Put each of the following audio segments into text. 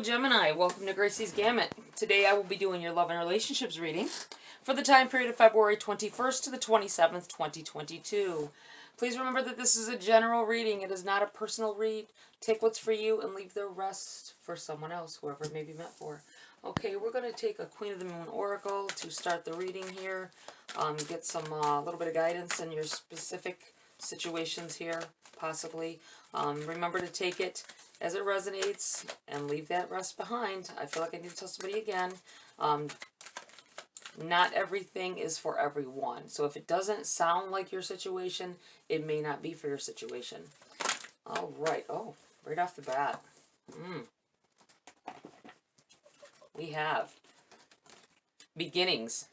Hello Gemini, welcome to GRAYCI'S Gamut. Today I will be doing your love and relationships reading for the time period of February 21st to the 27th, 2022. Please remember that this is a general reading. It is not a personal read. Take what's for you and leave the rest for someone else, whoever it may be meant for. Okay, we're going to take a Queen of the Moon Oracle to start the reading here. Get some little bit of guidance in your specific situations here, possibly. Remember to take it as it resonates and leave that rest behind. I feel like I need to tell somebody again. Not everything is for everyone. So if it doesn't sound like your situation, it may not be for your situation. All right. Oh, right off the bat. We have beginnings.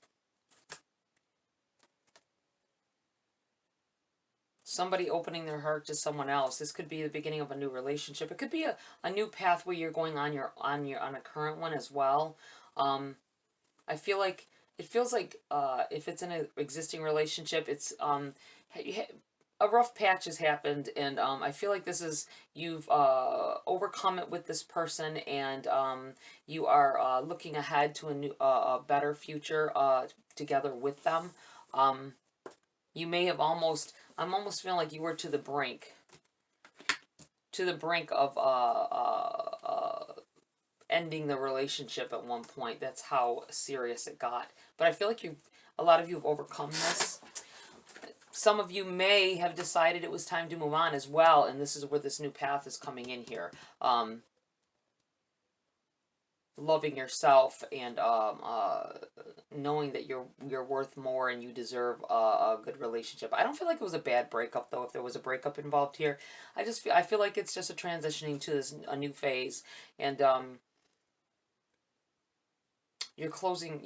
Somebody opening their heart to someone else. This could be the beginning of a new relationship. It could be a new pathway you're going on a current one as well. I feel like it feels like if it's in an existing relationship, it's a rough patch has happened, and I feel like this is you've overcome it with this person, and you are looking ahead to a new a better future together with them. You may have almost. I'm almost feeling like you were to the brink of ending the relationship at one point. That's how serious it got. But I feel like a lot of you have overcome this. Some of you may have decided it was time to move on as well, and this is where this new path is coming in here. Loving yourself and knowing that you're worth more and you deserve a good relationship. I don't feel like it was a bad breakup though. If there was a breakup involved here, I feel like it's just a transitioning to a new phase, and you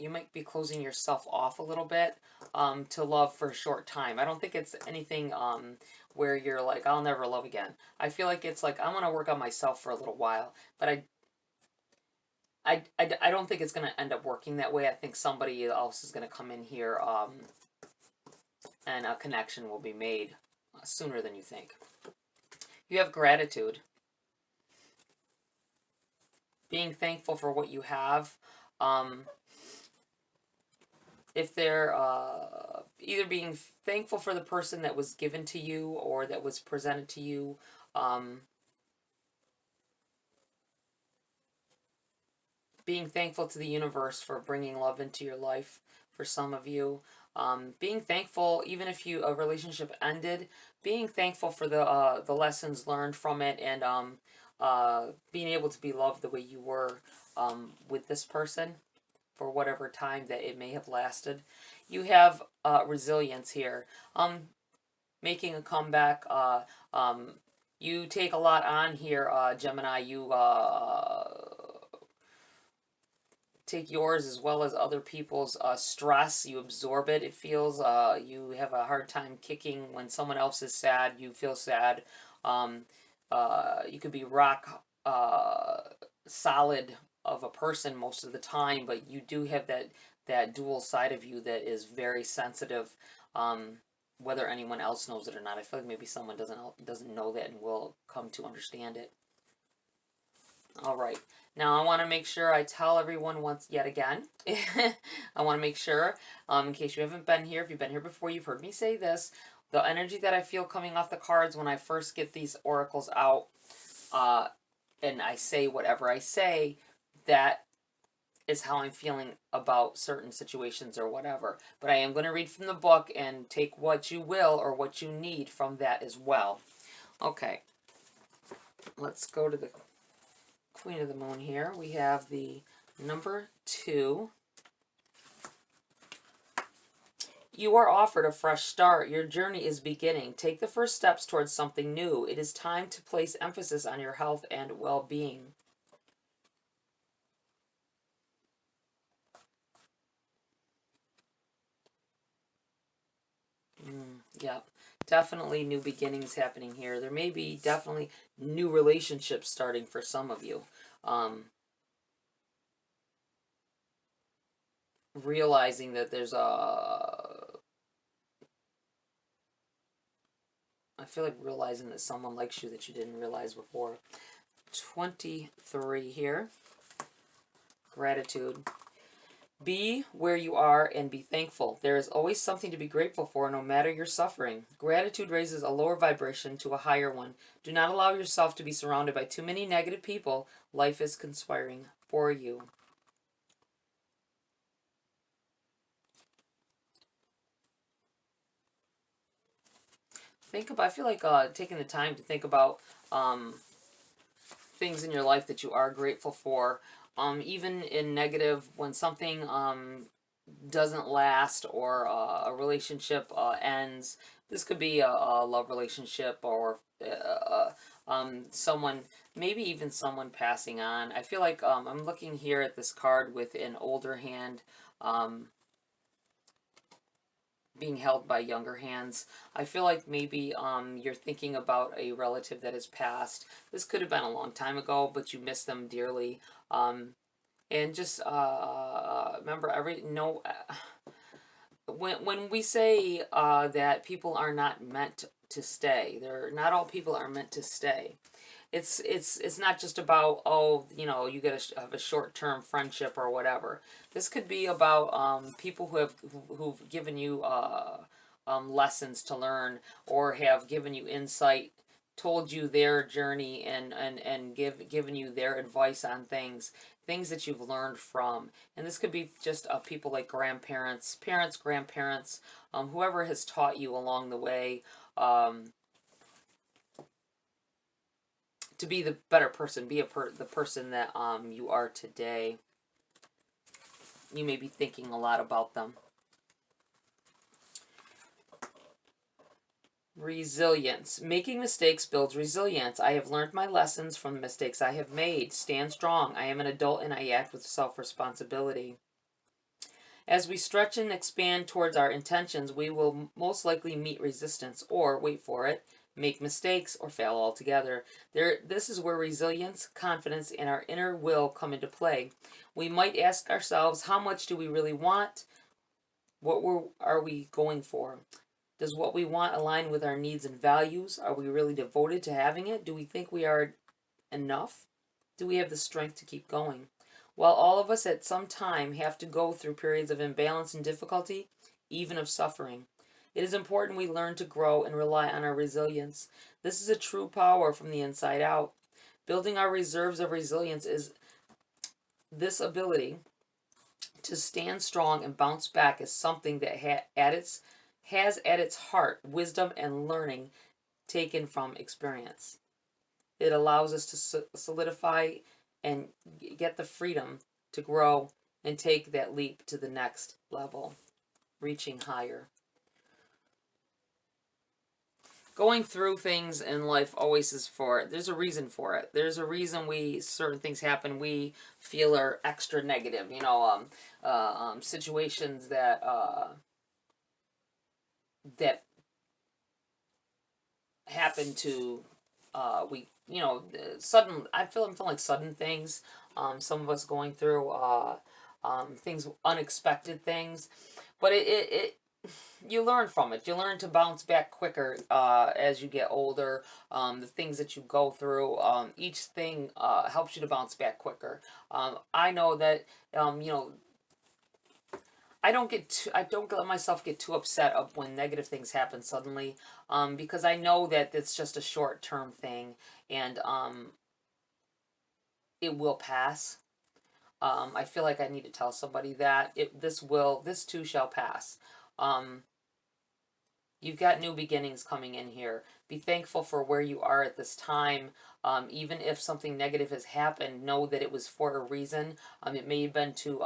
might be closing yourself off a little bit to love for a short time. I don't think it's anything where you're like, I'll never love again. I feel like it's like, I want to work on myself for a little while, but I don't think it's going to end up working that way. I think somebody else is going to come in here and a connection will be made sooner than you think. You have gratitude. Being thankful for what you have. If they're either being thankful for the person that was given to you or that was presented to you. Being thankful to the universe for bringing love into your life for some of you. Being thankful, even if a relationship ended, being thankful for the lessons learned from it, and being able to be loved the way you were with this person for whatever time that it may have lasted. You have resilience here. Making a comeback. You take a lot on here, Gemini. You take yours as well as other people's stress. You absorb it, it feels. You have a hard time kicking when someone else is sad. You feel sad. You could be rock solid of a person most of the time, but you do have that dual side of you that is very sensitive, whether anyone else knows it or not. I feel like maybe someone doesn't know that and will come to understand it. All right. Now, I want to make sure I tell everyone yet again. I want to make sure, in case you haven't been here, if you've been here before, you've heard me say this. The energy that I feel coming off the cards when I first get these oracles out, and I say whatever I say, that is how I'm feeling about certain situations or whatever. But I am going to read from the book and take what you will or what you need from that as well. Okay. Let's go to the Queen of the Moon here. We have the number 2. You are offered a fresh start. Your journey is beginning. Take the first steps towards something new. It is time to place emphasis on your health and well-being. Yep. Definitely new beginnings happening here. There may be definitely new relationships starting for some of you. Realizing that there's I feel like realizing that someone likes you that you didn't realize before. 23 here. Gratitude. Be where you are and be thankful. There is always something to be grateful for, no matter your suffering. Gratitude raises a lower vibration to a higher one. Do not allow yourself to be surrounded by too many negative people. Life is conspiring for you. I feel like taking the time to think about things in your life that you are grateful for. Even in negative, when something doesn't last, or a relationship ends. This could be a love relationship, or someone, maybe even someone passing on. I feel like I'm looking here at this card with an older hand being held by younger hands. I feel like maybe you're thinking about a relative that has passed. This could have been a long time ago, but you miss them dearly. And just remember, when we say that people are not meant to stay, not all people are meant to stay. It's not just about, oh, you have a short-term friendship or whatever. This could be about people who've given you lessons to learn, or have given you insight, told you their journey, and given you their advice on things that you've learned from. And this could be just people like grandparents, parents, grandparents, whoever has taught you along the way to be the better person, be the person that you are today. You may be thinking a lot about them. Resilience. Making mistakes builds resilience. I have learned my lessons from the mistakes I have made. Stand strong. I am an adult and I act with self-responsibility. As we stretch and expand towards our intentions, we will most likely meet resistance, or, wait for it, make mistakes, or fail altogether. This is where resilience, confidence, and our inner will come into play. We might ask ourselves, how much do we really want? What are we going for? Does what we want align with our needs and values? Are we really devoted to having it? Do we think we are enough? Do we have the strength to keep going? While all of us at some time have to go through periods of imbalance and difficulty, even of suffering, it is important we learn to grow and rely on our resilience. This is a true power from the inside out. Building our reserves of resilience is this ability to stand strong and bounce back, is something that has at its heart wisdom and learning taken from experience. It allows us to solidify and get the freedom to grow and take that leap to the next level, reaching higher. Going through things in life always is there's a reason for it. There's a reason certain things happen we feel are extra negative. Situations that happen to sudden. I'm feeling like sudden things. Some of us going through things, unexpected things, but it you learn from it. You learn to bounce back quicker as you get older. The things that you go through, each thing helps you to bounce back quicker. I know that I don't let myself get too upset up when negative things happen suddenly, because I know that it's just a short-term thing, and it will pass. I feel like I need to tell somebody that this too shall pass. You've got new beginnings coming in here. Be thankful for where you are at this time. Even if something negative has happened, know that it was for a reason. It may have been to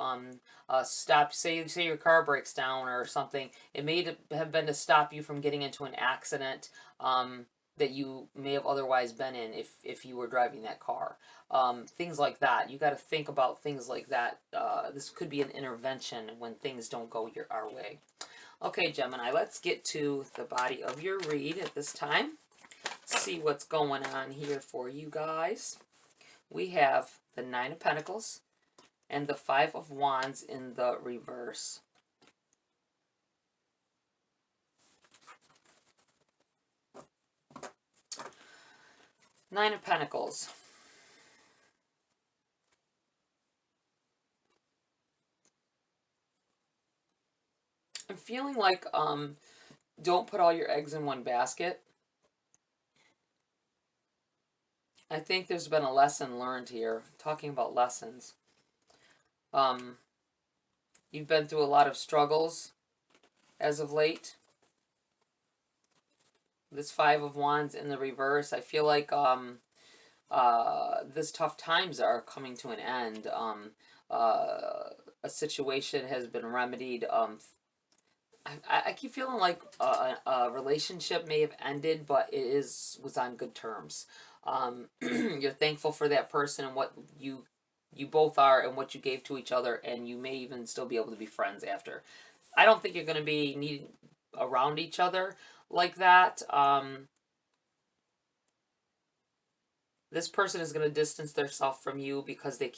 stop, say your car breaks down or something. It may have been to stop you from getting into an accident that you may have otherwise been in if you were driving that car. Things like that. You got to think about things like that. This could be an intervention when things don't go our way. Okay, Gemini, let's get to the body of your read at this time. See what's going on here for you guys. We have the Nine of Pentacles and the Five of Wands in the reverse. Nine of Pentacles. I'm feeling like don't put all your eggs in one basket. I think there's been a lesson learned here. Talking about lessons. You've been through a lot of struggles as of late. This Five of Wands in the reverse. I feel like this tough times are coming to an end. A situation has been remedied. I keep feeling like a relationship may have ended, but was on good terms. You're thankful for that person and what you both are and what you gave to each other, and you may even still be able to be friends after. I don't think you're going to be needing around each other like that. This person is going to distance themselves from you because they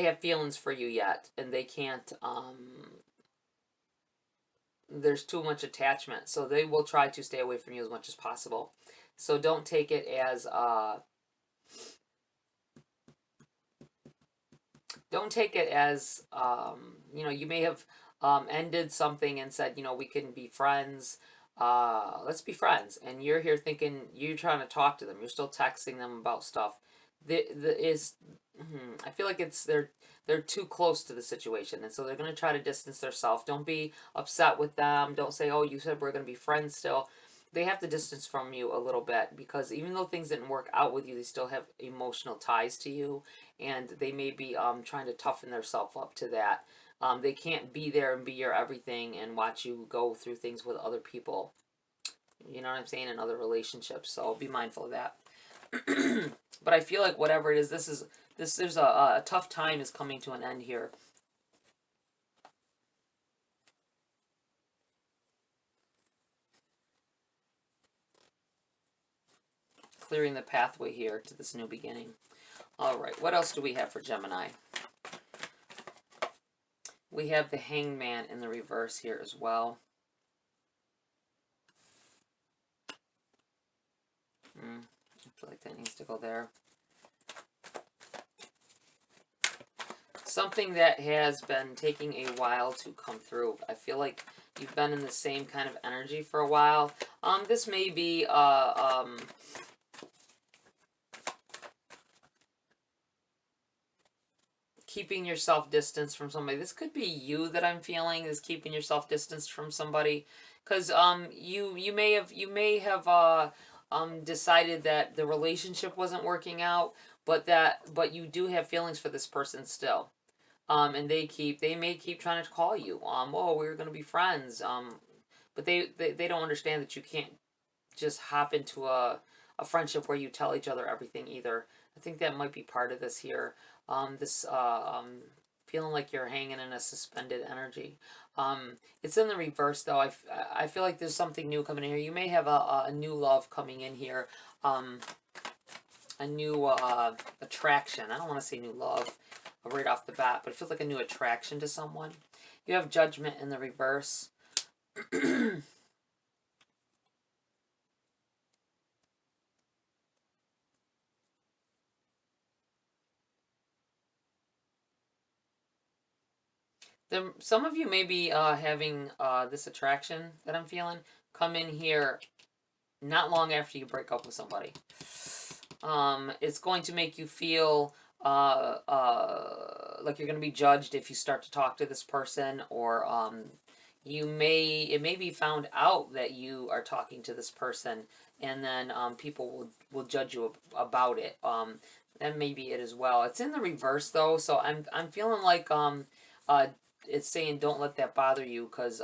have feelings for you yet, and they can't, there's too much attachment, so they will try to stay away from you as much as possible. So don't take it as, you know, you may have ended something and said, you know, we can be friends. Let's be friends. And you're here thinking you're trying to talk to them. You're still texting them about stuff. I feel like they're too close to the situation, and so they're going to try to distance themselves. Don't be upset with them. Don't say, oh, you said we're going to be friends still. They have to distance from you a little bit, because even though things didn't work out with you, they still have emotional ties to you, and they may be trying to toughen themselves up to that. They can't be there and be your everything and watch you go through things with other people. You know what I'm saying? In other relationships. So be mindful of that. But I feel like whatever it is, there's a tough time is coming to an end here. Clearing the pathway here to this new beginning. All right, what else do we have for Gemini? We have the Hangman in the reverse here as well. I feel like that needs to go there. Something that has been taking a while to come through. I feel like you've been in the same kind of energy for a while. This may be keeping yourself distanced from somebody. This could be you that I'm feeling is keeping yourself distanced from somebody, because you may have decided that the relationship wasn't working out, but you do have feelings for this person still. And they may keep trying to call you. Oh, we're gonna be friends. But they don't understand that you can't just hop into a friendship where you tell each other everything either. I think that might be part of this here. Feeling like you're hanging in a suspended energy. It's in the reverse though. I feel like there's something new coming in here. You may have a new love coming in here. A new attraction. I don't want to say new love right off the bat, but it feels like a new attraction to someone. You have Judgment in the reverse. Some of you may be having this attraction that I'm feeling come in here not long after you break up with somebody. It's going to make you feel like you're going to be judged if you start to talk to this person, or it may be found out that you are talking to this person, and then people will judge you about it. That may be it as well. It's in the reverse though, so I'm feeling like it's saying don't let that bother you, because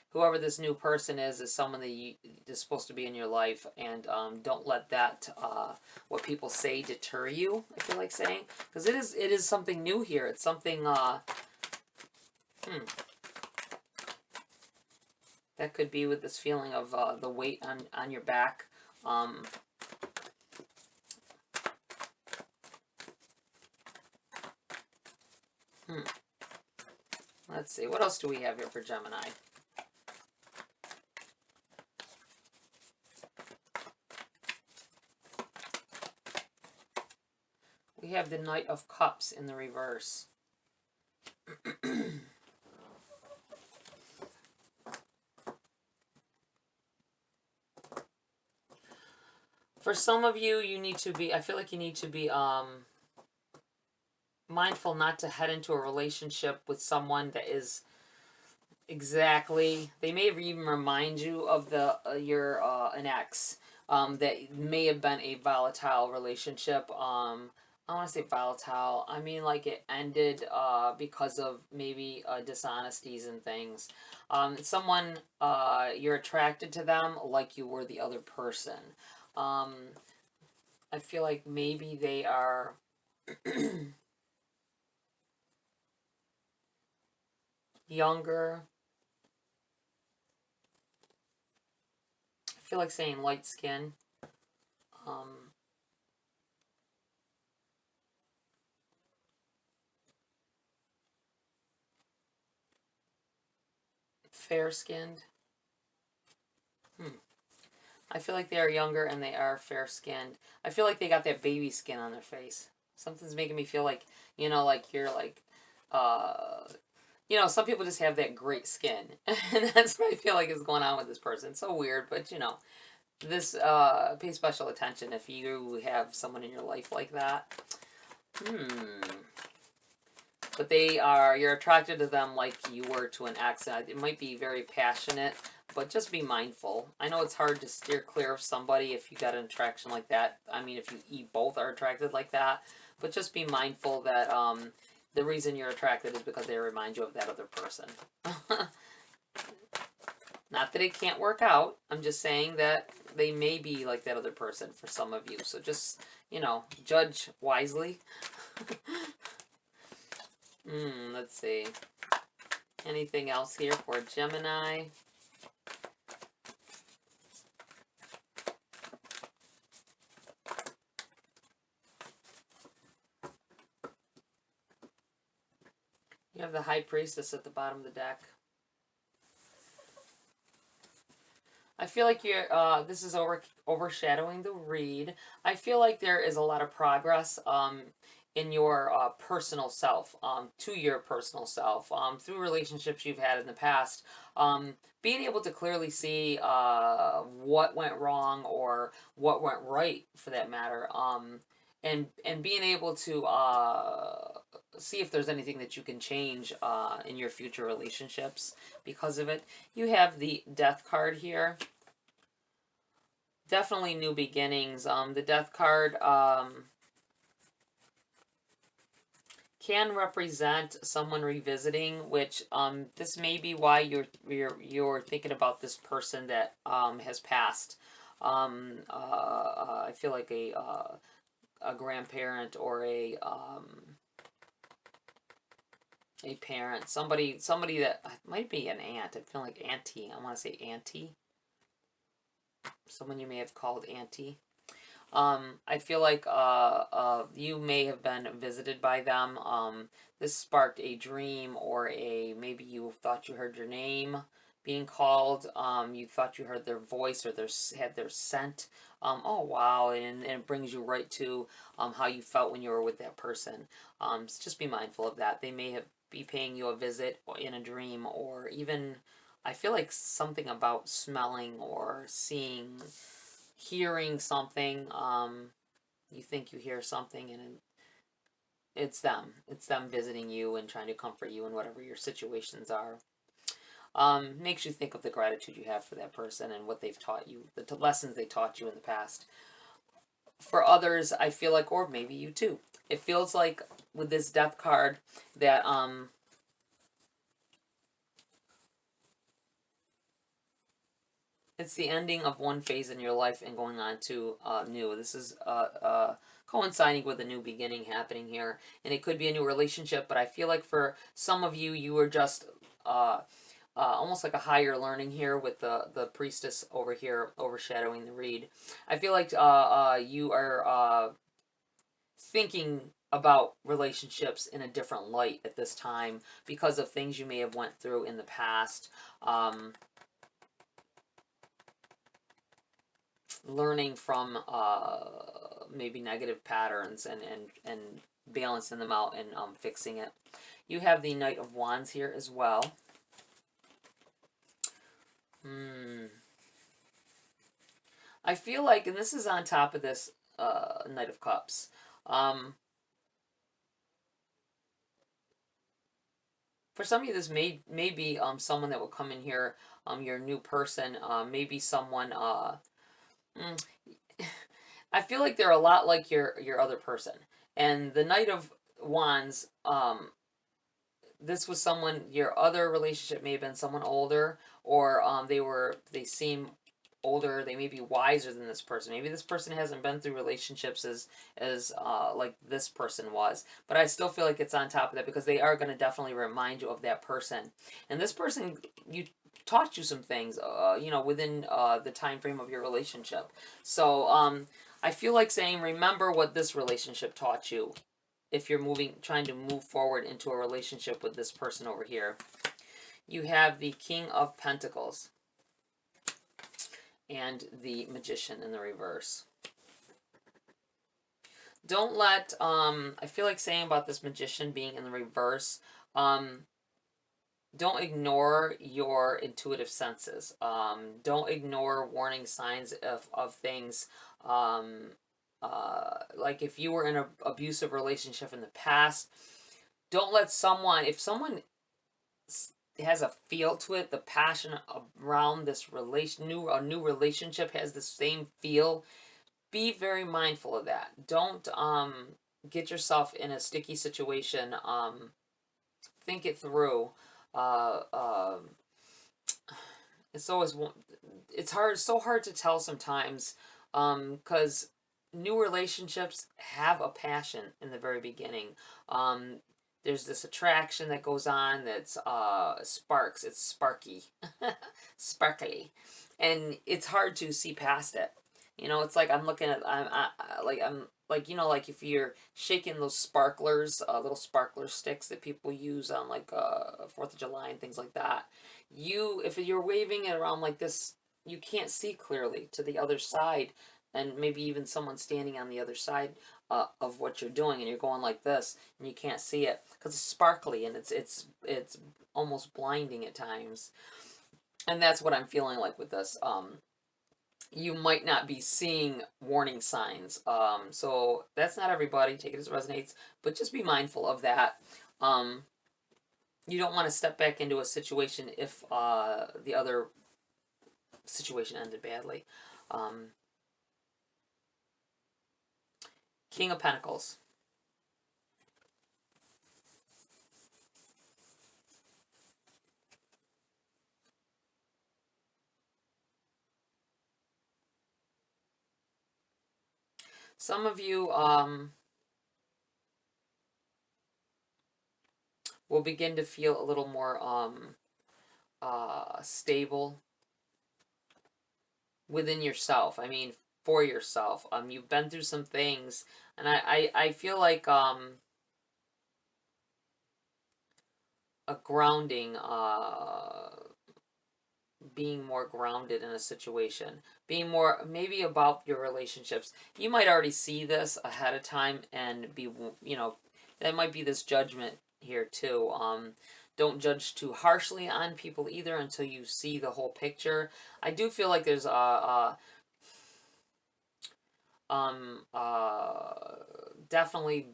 whoever this new person is someone that is supposed to be in your life, and don't let that what people say deter you. I feel like saying, because it is something new here. It's something that could be with this feeling of the weight on your back. Let's see, what else do we have here for Gemini? We have the Knight of Cups in the reverse. For some of you, you need to be, I feel like you need to be mindful not to head into a relationship with someone that is exactly, they may even remind you of the your an ex that may have been a volatile relationship. I want to say volatile. I mean, like it ended because of maybe dishonesties and things. Someone, you're attracted to them like you were the other person. Um, I feel like maybe they are younger. I feel like saying light skin. Um, Fair skinned. Hmm. I feel like they are younger and they are fair skinned. I feel like they got that baby skin on their face. Something's making me feel like, like you're like, uh, some people just have that great skin. And that's what I feel like is going on with this person. It's so weird, but this, pay special attention if you have someone in your life like that. But you're attracted to them like you were to an ex. It might be very passionate, but just be mindful. I know it's hard to steer clear of somebody if you got an attraction like that. I mean, if you both are attracted like that, but just be mindful that the reason you're attracted is because they remind you of that other person. Not that it can't work out. I'm just saying that they may be like that other person for some of you. So just, judge wisely. Let's see. Anything else here for Gemini? You have the High Priestess at the bottom of the deck. I feel like this is overshadowing the read. I feel like there is a lot of progress in your personal self, to your personal self, through relationships you've had in the past. Being able to clearly see what went wrong or what went right, for that matter, and being able to see if there's anything that you can change in your future relationships because of it. You have the Death card here. Definitely new beginnings. The Death card can represent someone revisiting, which this may be why you're thinking about this person that has passed. I feel like a grandparent or a parent, somebody that might be an aunt. I feel like auntie. I want to say auntie. Someone you may have called auntie. I feel like you may have been visited by them. This sparked a dream or maybe you thought you heard your name being called. You thought you heard their voice or had their scent. Oh wow, and it brings you right to how you felt when you were with that person. So just be mindful of that. They may be paying you a visit in a dream, or even I feel like something about smelling or seeing, hearing something. You think you hear something and it's them. It's them visiting you and trying to comfort you in whatever your situations are. Makes you think of the gratitude you have for that person and what they've taught you, the lessons they taught you in the past. For others, I feel like, or maybe you too, it feels like with this Death card that it's the ending of one phase in your life and going on to new. This is coinciding with a new beginning happening here, and it could be a new relationship. But I feel like for some of you, you were just almost like a higher learning here with the priestess over here overshadowing the read. I feel like you are thinking about relationships in a different light at this time because of things you may have went through in the past. Learning from maybe negative patterns and balancing them out and fixing it. You have the Knight of Wands here as well. I feel like, and this is on top of this Knight of Cups, for some of you, this may be someone that will come in here, your new person, maybe someone, I feel like they're a lot like your other person. And the Knight of Wands, this was someone, your other relationship may have been someone older, or they seem older, they may be wiser than this person. Maybe this person hasn't been through relationships as like this person was, but I still feel like it's on top of that, because they are going to definitely remind you of that person. And this person, you taught you some things, you know, within the time frame of your relationship. So I feel like saying, remember what this relationship taught you if you're trying to move forward into a relationship with this person over here. You have the King of Pentacles and the Magician in the reverse. Don't let, I feel like saying about this Magician being in the reverse, don't ignore your intuitive senses. Don't ignore warning signs of things. Like if you were in an abusive relationship in the past, don't let someone, if someone has a feel to it, the passion around this a new relationship has the same feel, be very mindful of that. Don't get yourself in a sticky situation. Think it through. It's always, it's so hard to tell sometimes, because new relationships have a passion in the very beginning. There's this attraction that goes on that's sparks. It's sparky, sparkly, and it's hard to see past it. You know, it's like I'm looking at I'm like, you know, like if you're shaking those sparklers, little sparkler sticks that people use on like 4th of July and things like that. If you're waving it around like this, you can't see clearly to the other side, and maybe even someone standing on the other side of what you're doing, and you're going like this, and you can't see it because it's sparkly and it's almost blinding at times. And that's what I'm feeling like with this. You might not be seeing warning signs. So that's not everybody. Take it as it resonates, but just be mindful of that. You don't want to step back into a situation if the other situation ended badly. King of Pentacles. Some of you will begin to feel a little more stable within yourself. I mean, for yourself. You've been through some things, and I feel like a grounding, being more grounded in a situation, being more maybe about your relationships. You might already see this ahead of time and be, you know, that might be this judgment here too. Don't judge too harshly on people either until you see the whole picture. I do feel like there's definitely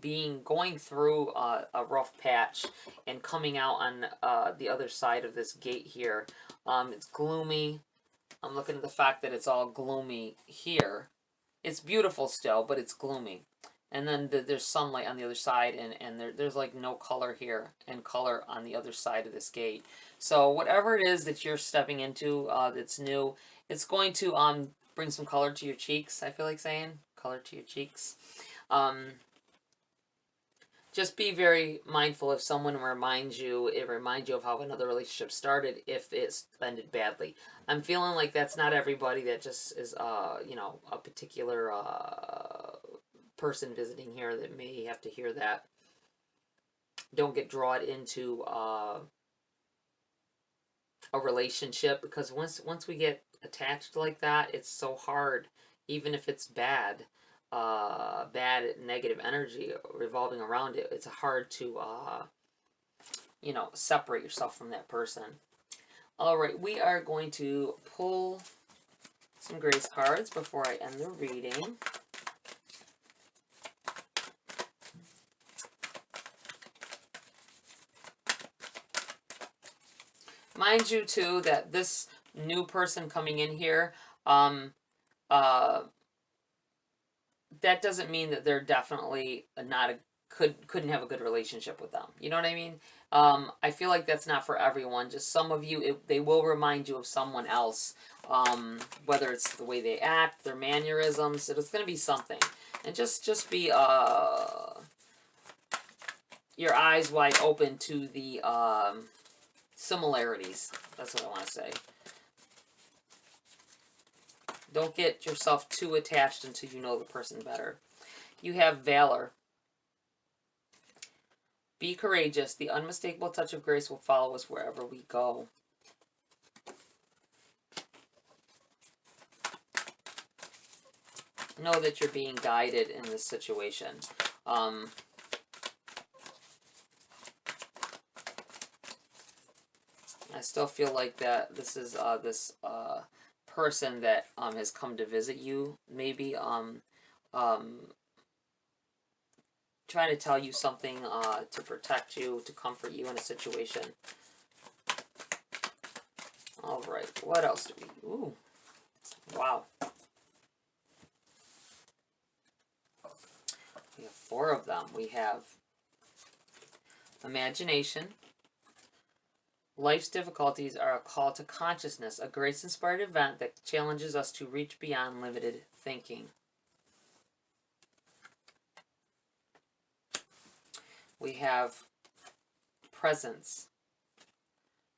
going through a rough patch and coming out on the other side of this gate here. It's gloomy. I'm looking at the fact that it's all gloomy here. It's beautiful still, but it's gloomy. And then there's sunlight on the other side, and there's like no color here and color on the other side of this gate. So whatever it is that you're stepping into that's new, it's going to bring some color to your cheeks, I feel like saying. Color to your cheeks. Just be very mindful if someone reminds you of how another relationship started if it's ended badly. I'm feeling like that's not everybody. That just is, you know, a particular person visiting here that may have to hear that. Don't get drawn into a relationship, because once we get attached like that, it's so hard, even if it's bad negative energy revolving around it. It's hard to you know, separate yourself from that person. All right, we are going to pull some Grace cards before I end the reading. Mind you, too, that this new person coming in here, that doesn't mean that they're definitely not couldn't have a good relationship with them. You know what I mean? I feel like that's not for everyone. Just some of you, they will remind you of someone else. Whether it's the way they act, their mannerisms, it's going to be something. And just be your eyes wide open to the similarities. That's what I want to say. Don't get yourself too attached until you know the person better. You have valor. Be courageous. The unmistakable touch of grace will follow us wherever we go. Know that you're being guided in this situation. I still feel like that this is this person that has come to visit you, maybe trying to tell you something to protect you, to comfort you in a situation. All right, what else do we... Ooh, wow. We have 4 of them. We have imagination. Life's difficulties are a call to consciousness, a grace-inspired event that challenges us to reach beyond limited thinking. We have presence.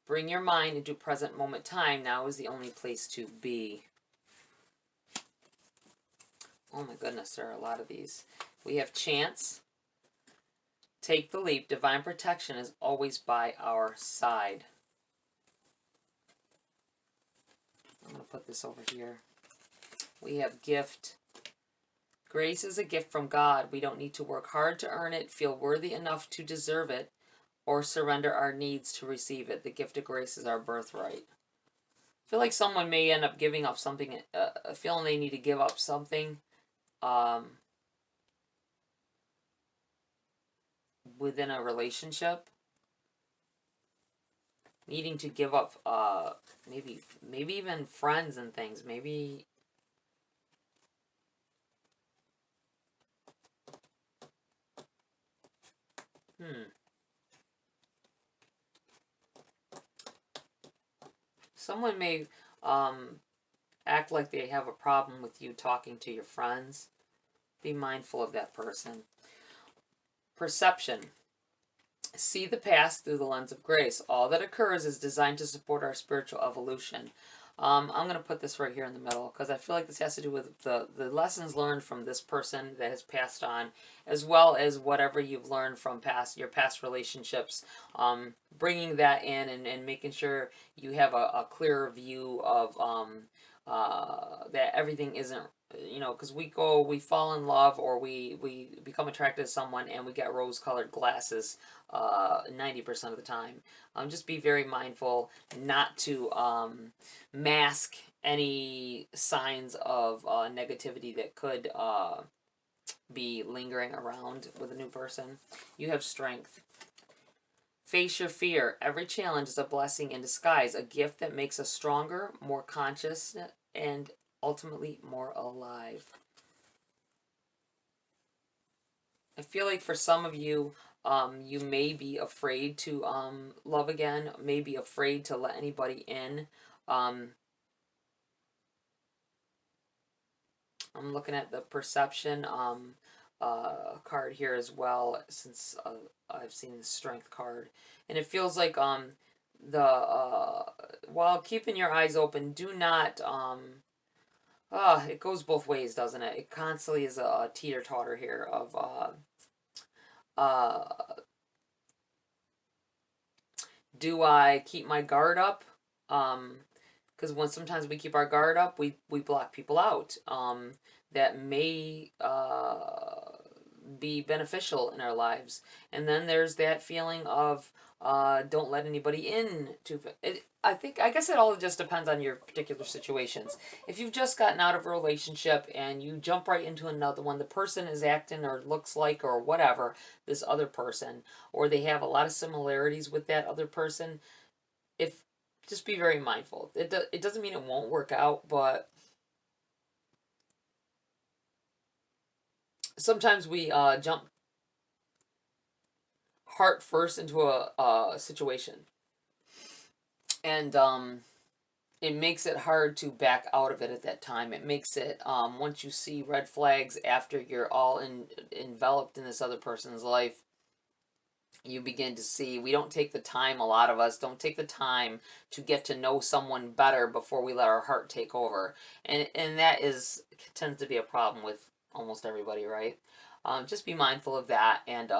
Bring your mind into present moment time. Now is the only place to be. Oh my goodness, there are a lot of these. We have chance. Take the leap. Divine protection is always by our side. I'm going to put this over here. We have gift. Grace is a gift from God. We don't need to work hard to earn it, feel worthy enough to deserve it, or surrender our needs to receive it. The gift of grace is our birthright. I feel like someone may end up giving up something, feeling they need to give up something within a relationship. Needing to give up maybe even friends and things. Maybe... Someone may act like they have a problem with you talking to your friends. Be mindful of that person. Perception. See the past through the lens of grace. All that occurs is designed to support our spiritual evolution. I'm going to put this right here in the middle because I feel like this has to do with the lessons learned from this person that has passed on, as well as whatever you've learned from your past relationships. Bringing that in and making sure you have a clearer view of that everything isn't, you know, because we fall in love or we become attracted to someone and we get rose-colored glasses 90% of the time. Just be very mindful not to mask any signs of negativity that could be lingering around with a new person. You have strength. Face your fear. Every challenge is a blessing in disguise, a gift that makes us stronger, more conscious, and ultimately more alive. I feel like for some of you, you may be afraid to love again, may be afraid to let anybody in. I'm looking at the perception card here as well, since I've seen the strength card. And it feels like while keeping your eyes open, do not... it goes both ways, doesn't it? It constantly is a teeter-totter here of... do I keep my guard up? Because when sometimes we keep our guard up, we block people out that may be beneficial in our lives. And then there's that feeling of don't let anybody in to it. I guess it all just depends on your particular situations. If you've just gotten out of a relationship and you jump right into another one, the person is acting or looks like or whatever this other person, or they have a lot of similarities with that other person, if just be very mindful. It doesn't mean it won't work out, but sometimes we jump heart first into a situation, and it makes it hard to back out of it at that time. It makes it once you see red flags after you're all enveloped in this other person's life, you begin to see we don't take the time. A lot of us don't take the time to get to know someone better before we let our heart take over, and that tends to be a problem with almost everybody, right? Just be mindful of that, and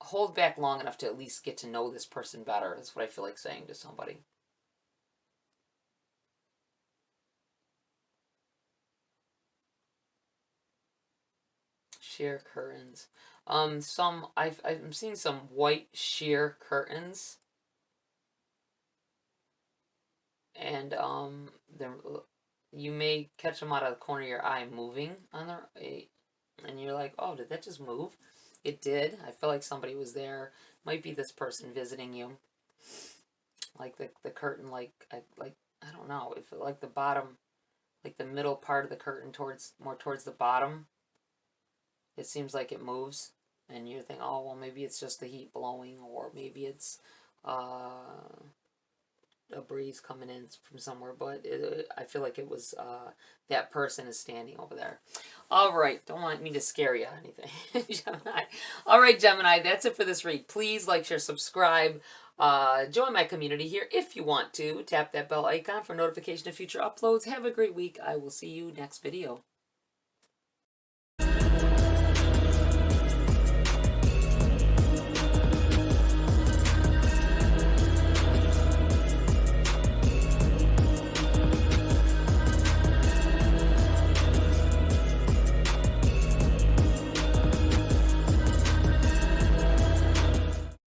hold back long enough to at least get to know this person better. That's what I feel like saying to somebody. Sheer curtains. I'm seeing some white sheer curtains, and you may catch them out of the corner of your eye moving on their, and you're like, oh, did that just move? It did. I feel like somebody was there. Might be this person visiting you. Like the curtain, like I don't know if like the bottom, like the middle part of the curtain more towards the bottom. It seems like it moves, and you think, oh well, maybe it's just the heat blowing, or maybe it's a breeze coming in from somewhere, but I feel like it was that person is standing over there. All right, don't want me to scare you or anything, Gemini. All right, Gemini, that's it for this read. Please like, share, subscribe. Join my community here if you want to. Tap that bell icon for notification of future uploads. Have a great week. I will see you next video.